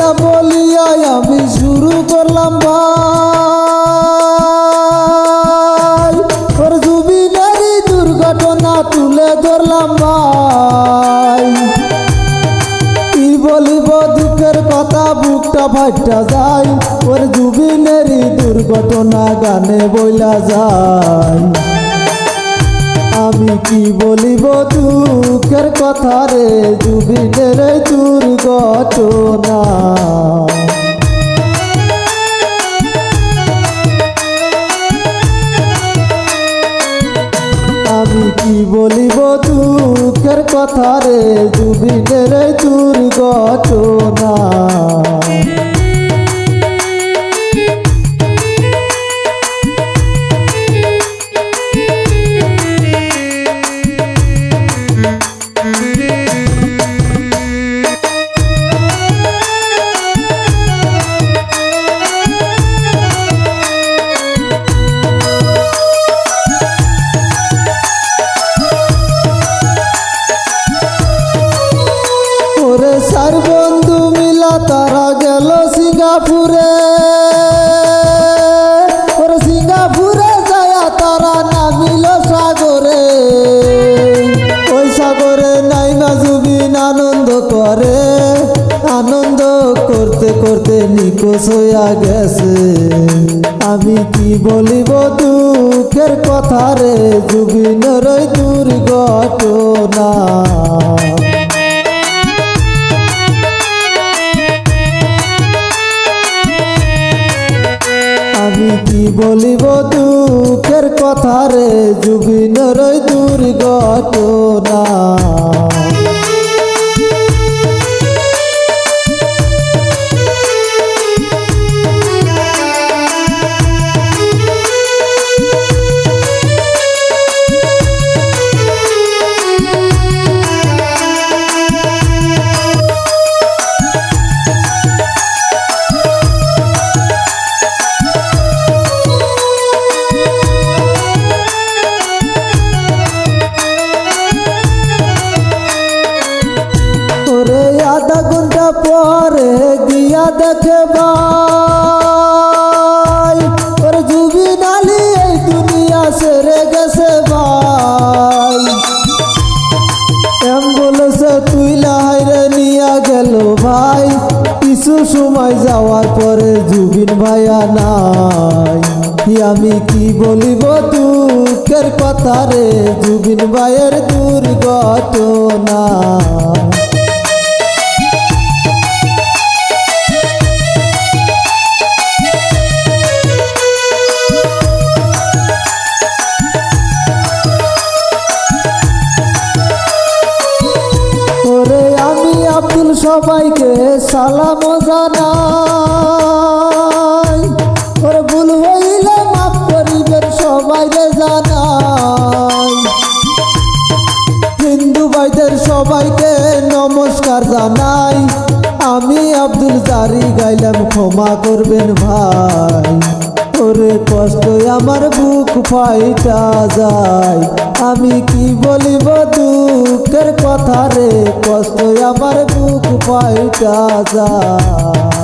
না বলিয়াই আমি শুরু করলাম ভাই, ওর জুবিনেরই দুর্ঘটনা তুলে ধরলাম ভাই। কি বলিব দুঃখের কথা, বুকটা ফাইটা যায়, ওর জুবিনেরই দুর্ঘটনা গানে বইলা যায়। আমি কি বলিব দুঃখের কথা রে, জুবিনের দুর্ঘটনা। আমি কি বলিব দুঃখের কথা রে, জুবিনের দুর্ঘটনা। চার বন্ধু মিলা তারা গেল সিঙ্গাপুরে, ওরে সিঙ্গাপুরে যায়া তারা নামিল সাগরে। ওই সাগরে নাইমা জুবিন আনন্দ করে, আনন্দ করতে করতে নিখোঁজ হইয়া গেছে। আমি কি বলিব দুঃখের কথা রে, জুবিনের দুর্ঘটনা। আমি কি বলিব দুঃখের কথা রে, জুবিনের দুর্ঘটনা। আধা ঘন্টা পরে গিয়া দেখে ভাই, ওর জুবিন আলী এই দুনিয়া ছেড়ে গেছে ভাই। অ্যাম্বুলেন্সে তুইলা হাইরে নিয়া গেল ভাই, কিছু সময় যাওয়ার পরে জুবিন ভাইয়া নাই। আমি কি বলিব দুঃখের কথা রে, জুবিন ভাইয়ের দুর্ঘটনা। আব্দুল সবাইকে সালাম জানাই, ওরে ভুল হইলে মাফ করিবেন সবাইকে জানাই। হিন্দু ভাইদের সবাইকে নমস্কার জানাই, আমি আব্দুল জারি গাইলাম ক্ষমা করবেন ভাই। ওরে কষ্ট আমার বুক ফাইটা যায়, আমি কি বলিব দুঃখের কথা রে, কষ্ট আমার বুক ফাইটা যায়।